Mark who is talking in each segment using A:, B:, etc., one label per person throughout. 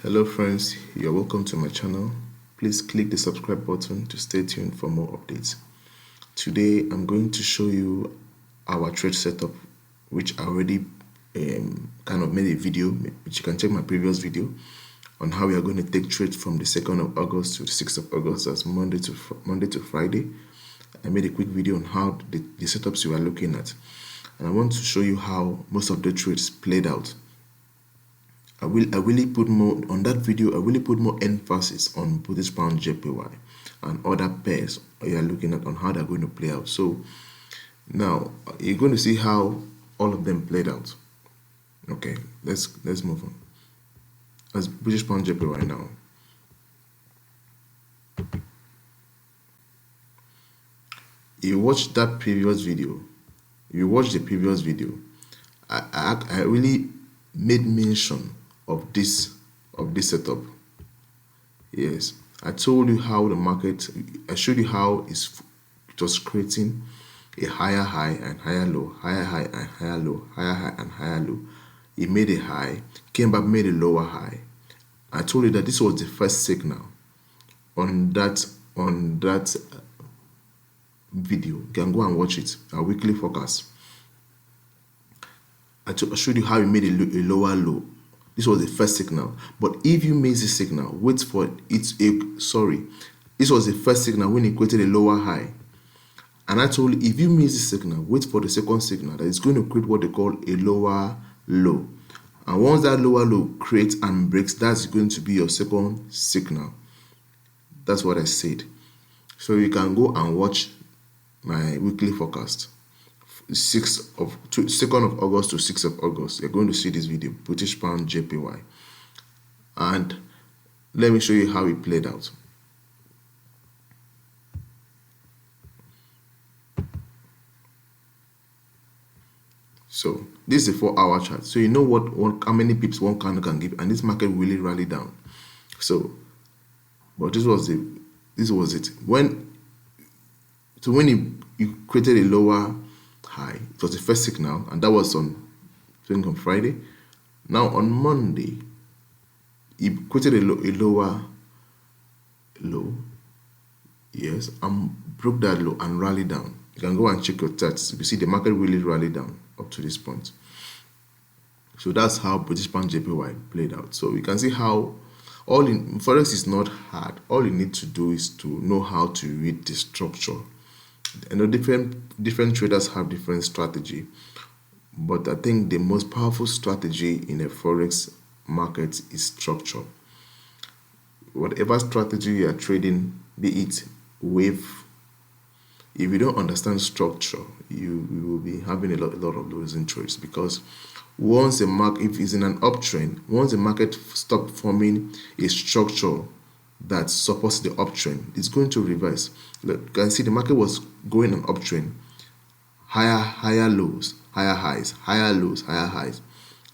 A: Hello friends, you're welcome to my channel. Please click the subscribe button to stay tuned for more updates. Today I'm going to show you our trade setup, which I already kind of made a video, which you can check my previous video on how we are going to take trades from the 2nd of August to the 6th of August. That's Monday to Friday. I made a quick video on how the setups you are looking at, and I want to show you how most of the trades played out. I really put more on that video. I really put more emphasis on British pound JPY and other pairs you are looking at on how they're going to play out. So now you're going to see how all of them played out. Okay, let's move on. As British pound JPY now. You watched that previous video. You watched the previous video. I really made mention of this setup. Yes, I told you how the market, I showed you how it was creating a higher high and higher low, higher high and higher low, higher high and higher low. It made a high, came back, made a lower high. I told you that this was the first signal on that video. You can go and watch it, our weekly forecast. I showed you how we made a lower low. This was the first signal. But if you miss the signal, wait for it. Sorry, this was the first signal when it created a lower high. And I told you, if you miss the signal, wait for the second signal that is going to create what they call a lower low. And once that lower low creates and breaks, that's going to be your second signal. That's what I said. So you can go and watch my weekly forecast. 2nd of August to 6th of August. You're going to see this video, British pound JPY. And let me show you how it played out. So this is a 4-hour chart. So you know how many pips one candle can give, and this market really rallied down. So, but this was it. When you created a lower high, it was the first signal, and that was on Friday. Now on Monday, it created a lower low, yes, and broke that low and rallied down. You can go and check your charts. You see the market really rallied down up to this point. So that's how British pound JPY played out. So we can see how Forex is not hard. All you need to do is to know how to read the structure. I know different traders have different strategy, but I think the most powerful strategy in a Forex market is structure. Whatever strategy you are trading, be it wave, if you don't understand structure, you will be having a lot of losing trades, because once the market, if it's in an uptrend, once the market stops forming a structure that supports the uptrend, it's going to reverse. Look, you can see the market was going on uptrend, higher lows, higher highs, higher lows, higher highs.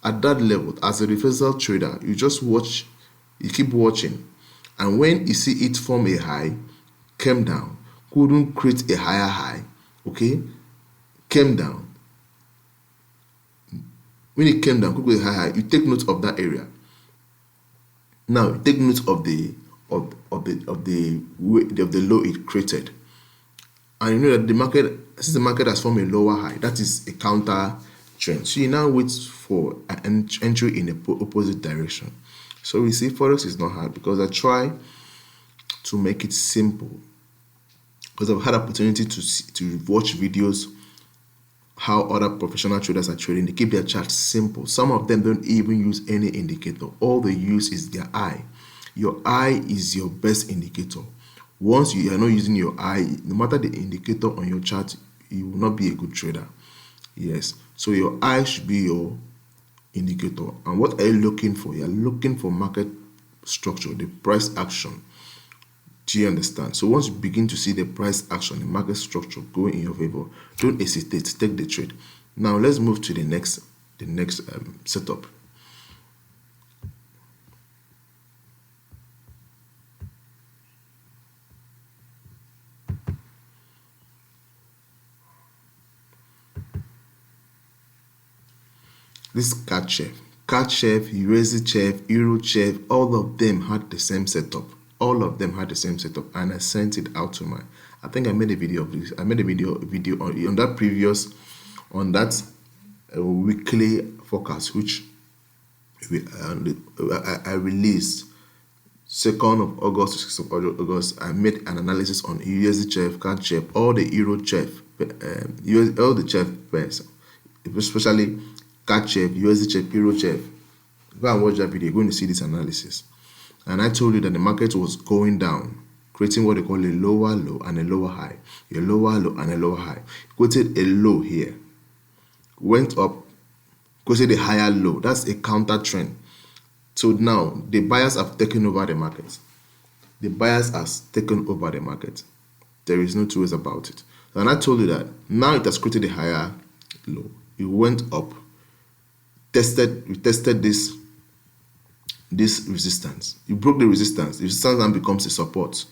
A: At that level, as a reversal trader, you just watch, you keep watching, and when you see it form a high, came down, couldn't create a higher high, okay, came down. When it came down, could create a higher high, you take note of that area. Now you take note of the low it created, and you know that the market, since the market has formed a lower high, that is a counter trend. So you now wait for an entry in the opposite direction. So we see Forex is not hard, because I try to make it simple, because I've had opportunity to watch videos how other professional traders are trading. They keep their charts simple. Some of them don't even use any indicator. All they use is their eye. Your eye is your best indicator. Once you are not using your eye, no matter the indicator on your chart, you will not be a good trader. Yes, so your eye should be your indicator. And what are you looking for? You are looking for market structure, the price action. Do you understand? So once you begin to see the price action, the market structure going in your favor, don't hesitate, take the trade. Now let's move to the next setup. This CAD chef, USD chef, Euro chef, all of them had the same setup. All of them had the same setup, and I sent it out to my. I think I made a video of this. I made a video on that previous, on that weekly forecast, which I released 2nd of August to 6th of August. I made an analysis on USD chef, CAD chef, all the Euro chef, all the chef pairs, especially CAD chef, USD chef, Euro chef. Go and watch that video. You're going to see this analysis. And I told you that the market was going down, creating what they call a lower low and a lower high. A lower low and a lower high. Quoted a low here, went up, quoted a higher low. That's a counter trend. So now the buyers have taken over the market. The buyers has taken over the market. There is no two ways about it. And I told you that now it has created a higher low. It went up, we tested this resistance. You broke the resistance. The resistance now becomes a support.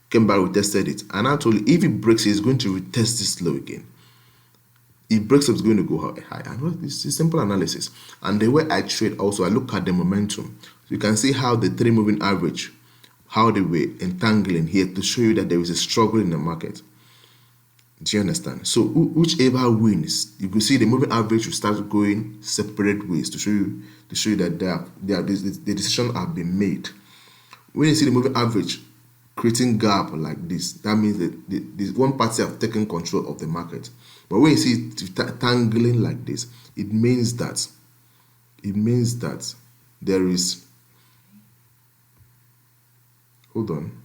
A: Came back, we tested it. And I told you, if it breaks, it's going to retest this low again. If it breaks up, it's going to go high. And this is simple analysis. And the way I trade also, I look at the momentum. So you can see how the 3 moving average, how they were entangling here to show you that there is a struggle in the market. Do you understand? So whichever wins, you can see the moving average will start going separate ways to show you that the decision have been made. When you see the moving average creating gap like this, that means that the one party have taken control of the market. But when you see it tangling like this, it means that there is. Hold on.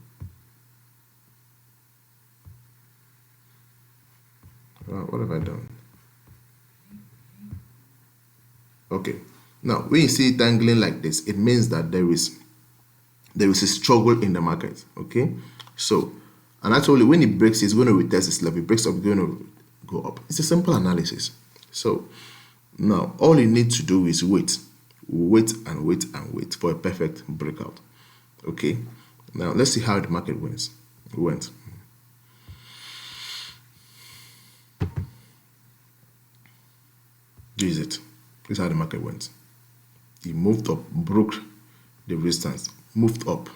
A: What have I done? Okay. Now, when you see it tangling like this, it means that there is a struggle in the market. Okay. So, and actually, when it breaks, it's going to retest this level. It breaks up, it's going to go up. It's a simple analysis. So, now all you need to do is wait for a perfect breakout. Okay. Now let's see how the market went. This is it. This is how the market went. It moved up, broke the resistance, moved up.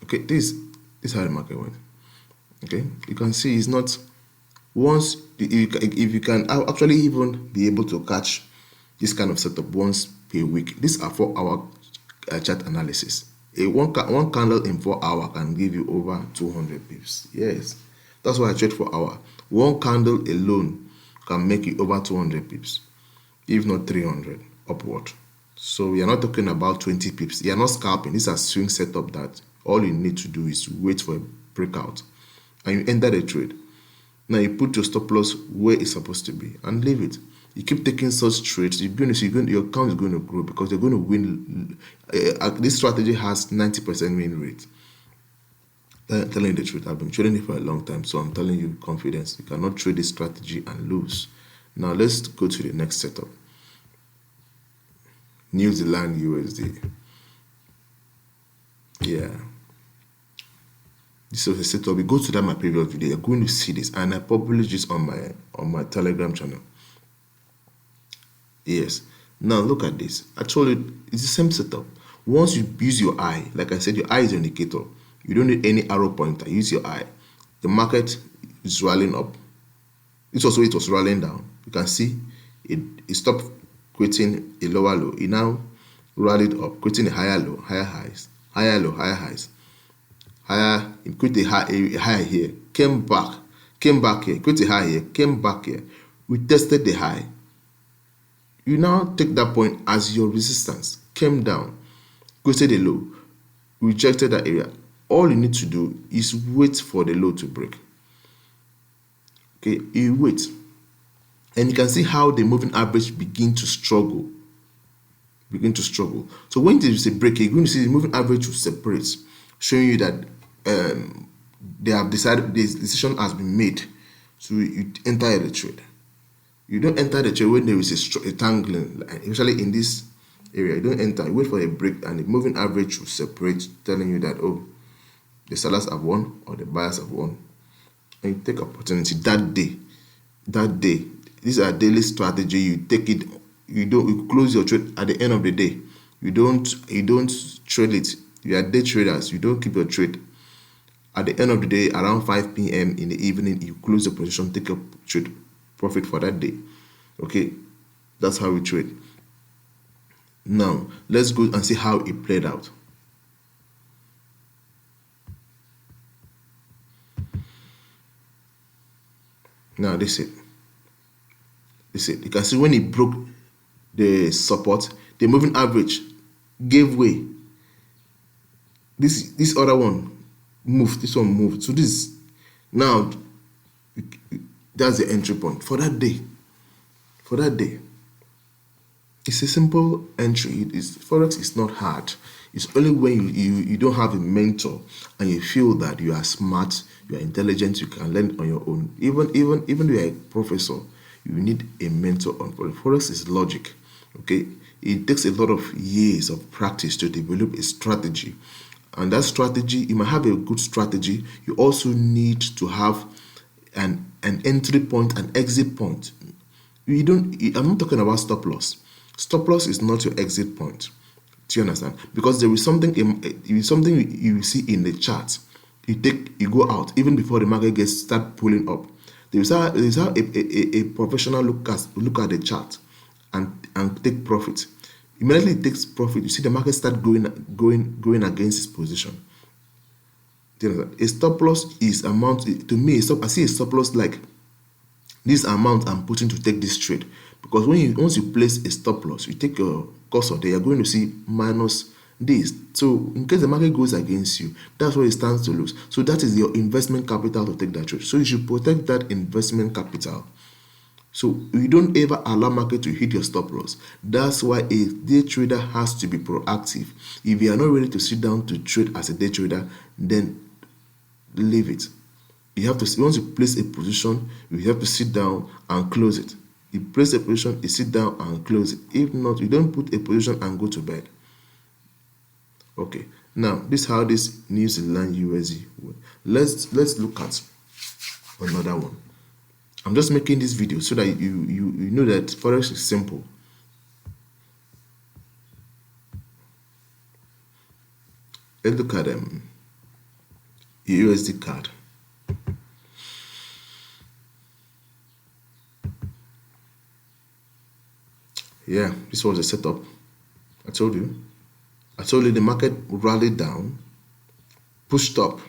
A: Okay, this is how the market went. Okay, you can see it's not. Once if you can actually even be able to catch this kind of setup once per week. These are 4-hour chart analysis. One candle in 4 hours can give you over 200 pips. Yes, that's why I trade 4 hours. One candle alone can make you over 200 pips, if not 300 upward. So we are not talking about 20 pips. You are not scalping. These are swing setup that all you need to do is wait for a breakout and you enter the trade. Now you put your stop loss where it's supposed to be and leave it. You keep taking such trades, you're going to see your account is going to grow because you're going to win. This strategy has 90% win rate. Telling you the truth, I've been trading it for a long time, so I'm telling you confidence. You cannot trade this strategy and lose. Now let's go to the next setup. New Zealand USD. Yeah. This was a setup. We go to that my previous video. You're going to see this, and I published this on my Telegram channel. Yes. Now look at this. I told you it's the same setup. Once you use your eye, like I said, your eye is an indicator. You don't need any arrow pointer. Use your eye. The market is rallying up. It was rallying down. You can see it stopped creating a lower low. It now rallied up, creating a higher low, higher highs, higher low, higher highs, higher. It created a high here, came back here, created a high here, came back here. We tested the high. You now take that point as your resistance, came down, created a low, rejected that area. All you need to do is wait for the low to break. Okay, you wait. And you can see how the moving average begin to struggle. So when there is a break, you're going to see the moving average will separate, showing you that they have decided this decision has been made. So you enter the trade. You don't enter the trade when there is a tangling, especially in this area. You don't enter. You wait for a break, and the moving average will separate, telling you that the sellers have won or the buyers have won. And you take opportunity that day. These are daily strategy. You take it. you close your trade at the end of the day. You don't trade it. You are day traders. You don't keep your trade. At the end of the day, around 5 p.m. in the evening, you close the position, take a trade profit for that day. Okay, that's how we trade. Now let's go and see how it played out. Now this is it. You can see when it broke the support, the moving average gave way. This other one moved. This one moved. So this now that's the entry point for that day. For that day, it's a simple entry. Forex is not hard. It's only when you don't have a mentor and you feel that you are smart, you are intelligent, you can learn on your own. Even if you are a professor, you need a mentor on Forex. Forex is logic. Okay, it takes a lot of years of practice to develop a strategy, and that strategy, you might have a good strategy. You also need to have an entry point, an exit point. I'm not talking about stop loss. Stop loss is not your exit point. Do you understand? Because there is something you see in the chart. You go out even before the market start pulling up. There is how a professional look at the chart and take profit. Immediately it takes profit. You see the market start going against its position. Do you understand? A stop loss is amount to me. I see a stop loss like this amount I'm putting to take this trade, because once you place a stop loss, you take your cursor there, you're going to see minus this. So in case the market goes against you, that's where it stands to lose. So that is your investment capital to take that trade. So you should protect that investment capital. So you don't ever allow market to hit your stop loss. That's why a day trader has to be proactive. If you are not ready to sit down to trade as a day trader, then leave it. You have to, once you place a position, you have to sit down and close it. You place a position, you sit down and close it. If not, you don't put a position and go to bed. Okay, now this is how this New Zealand USD works. Let's look at another one. I'm just making this video so that you know that Forex is simple. Let's look at USD card. Yeah, this was a setup. I told you the market rallied down, pushed up.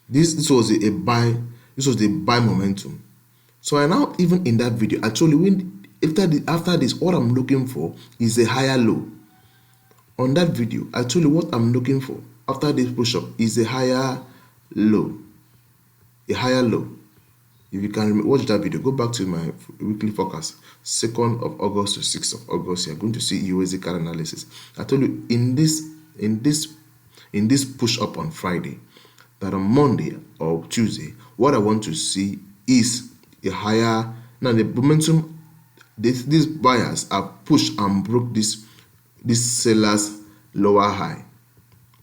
A: This was a buy. This was the buy momentum. So I now, even in that video, I told you after this, what I'm looking for is a higher low. On that video, I told you what I'm looking for after this push up is a higher low. A higher low. If you can watch that video, go back to my weekly forecast, 2nd of August to 6th of August. You're going to see USD card analysis. I told you in this push up on Friday, that on Monday or Tuesday, what I want to see is a higher. Now the momentum, these buyers have pushed and broke this seller's lower high.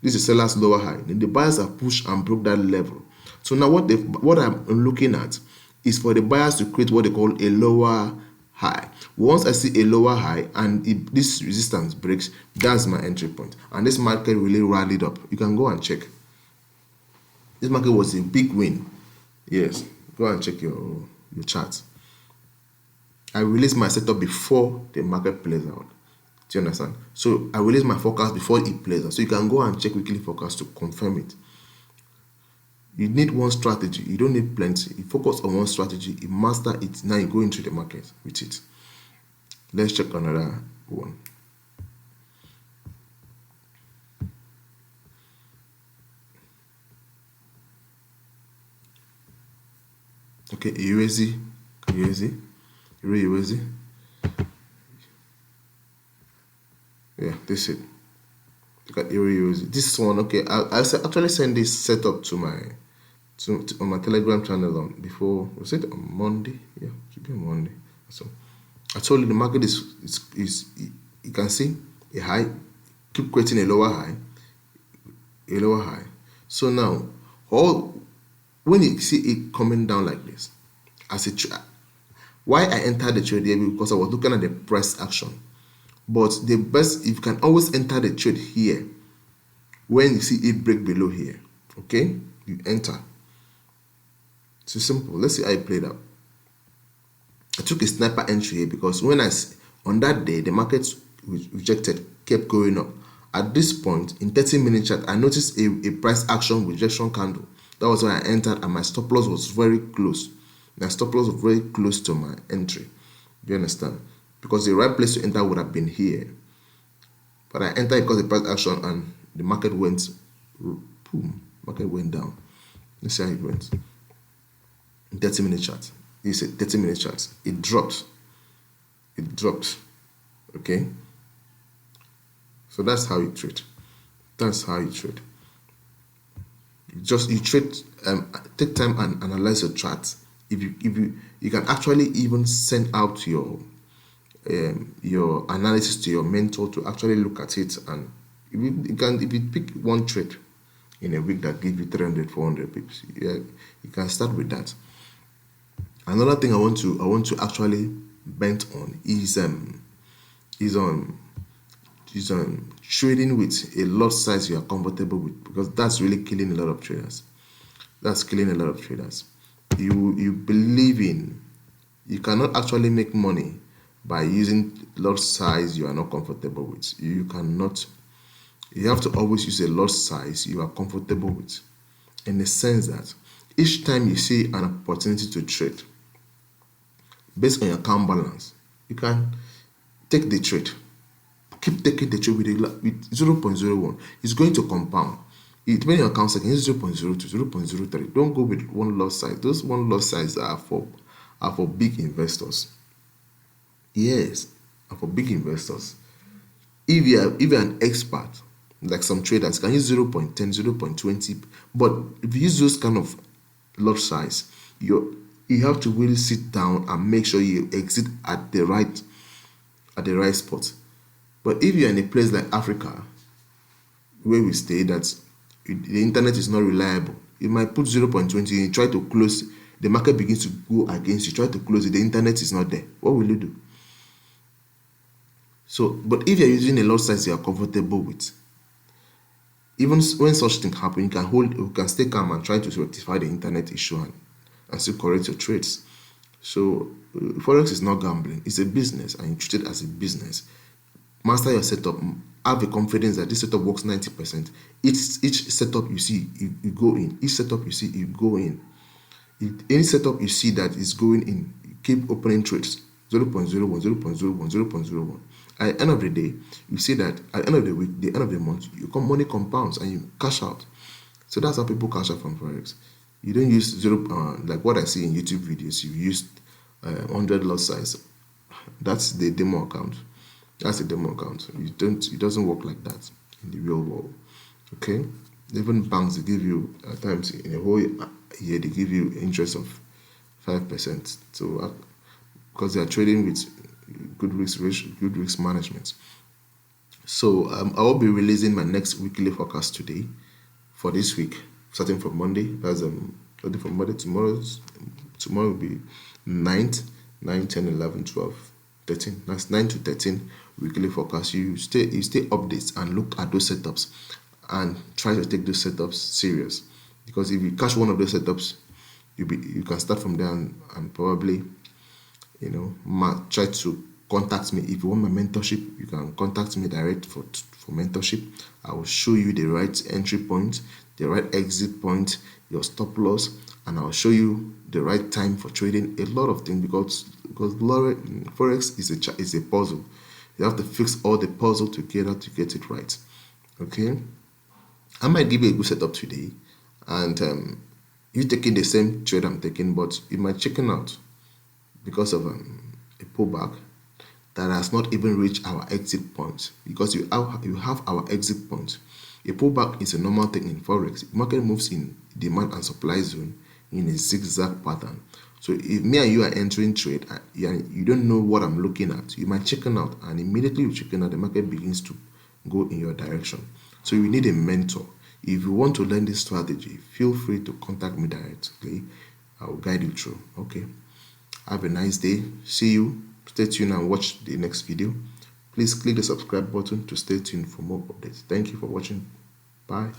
A: This is seller's lower high. Then the buyers have pushed and broke that level. So now what I'm looking at is for the buyers to create what they call a lower high. Once I see a lower high and if this resistance breaks, that's my entry point. And this market really rallied up. You can go and check. This market was a big win. Yes, go and check your charts. I released my setup before the market plays out. Do you understand? So I released my forecast before it plays out. So you can go and check weekly forecast to confirm it. You need one strategy. You don't need plenty. You focus on one strategy. You master it. Now you go into the market with it. Let's check another one. Okay, USD. Yeah, this is it. Look at USD. This one, okay. I actually send this setup to on my Telegram channel before. Was it on Monday? Yeah, it should be on Monday. So I told you the market is you can see a high, keep creating a lower high. So now when you see it coming down like this, Why I entered the trade here? Because I was looking at the price action. But the best, you can always enter the trade here when you see it break below here. Okay, you enter. It's simple. Let's see how it played out. I took a sniper entry here because on that day the market rejected, kept going up. At this point in 30-minute chart, I noticed a price action rejection candle. That was why I entered, and my stop loss was very close. My stop loss was very close to my entry. Do you understand? Because the right place to enter would have been here. But I entered because the price action and the market went boom. Market went down. Let's see how it went. 30-minute chart. It's a 30-minute chart. It dropped. It dropped. Okay. So that's how you trade. That's how you trade. You trade. Take time and analyze your chart. If you can actually even send out your analysis to your mentor to actually look at it, and if you pick one trade in a week that gives you 300, 400 pips, yeah, you can start with that. Another thing I want to actually bent on is trading with a lot size you are comfortable with, because that's really killing a lot of traders. That's killing a lot of traders. You believe in, you cannot actually make money by using lot size you are not comfortable with. You cannot. You have to always use a lot size you are comfortable with, in the sense that each time you see an opportunity to trade based on your account balance, you can take the trade. Keep taking the trade with 0.01. It's going to compound. Depending on your account size, use 0.02, 0.03. Don't go with one lot size. Those one lot size are for big investors. Yes, are for big investors. If you're an expert, like some traders, can use 0.10, 0.20. But if you use those kind of lot size, you have to really sit down and make sure you exit at the right spot. But if you're in a place like Africa, where we stay, that the internet is not reliable, you might put 0.20 and you try to close, the market begins to go against you, try to close it, the internet is not there. What will you do? So, but if you're using a lot size you are comfortable with, even when such things happen, you can stay calm and try to rectify the internet issue and still correct your trades. So Forex is not gambling, it's a business, and you treat it as a business. Master your setup. Have the confidence that this setup works 90%. Each setup you see, you go in. Each setup you see, you go in. Any setup you see that is going in, you keep opening trades. 0.01, 0.01, 0.01. At the end of the day, you see that at the end of the week, the end of the month, money compounds and you cash out. So that's how people cash out from Forex. You don't use like what I see in YouTube videos. You use 100 lot size. That's the demo account. That's a demo account. It doesn't work like that in the real world. Okay? Even banks, they give you, at times in a whole year, they give you interest of 5%. So because they are trading with good risk management. So I will be releasing my next weekly forecast today for this week, starting from Monday. That's starting from Monday. Tomorrow will be 9th, 9, 10, 11, 12, 13. That's 9 to 13 weekly forecast. You stay updates and look at those setups and try to take those setups serious, because if you catch one of those setups, you can start from there and probably try to contact me. If you want my mentorship, you can contact me direct for mentorship. I will show you the right entry point, the right exit point, your stop loss, and I'll show you the right time for trading. A lot of things, because Forex is a puzzle. You have to fix all the puzzle together to get it right. Okay, I might give you a good setup today, and you taking the same trade I'm taking, but you might chicken out because of a pullback that has not even reached our exit point, because you have our exit point. A pullback is a normal thing in Forex. The market moves in demand and supply zone in a zigzag pattern. So if me and you are entering trade and you don't know what I'm looking at, you might chicken out, and immediately you chicken out, the market begins to go in your direction. So you need a mentor. If you want to learn this strategy, feel free to contact me directly. I will guide you through. Okay. Have a nice day. See you. Stay tuned and watch the next video. Please click the subscribe button to stay tuned for more updates. Thank you for watching. Bye.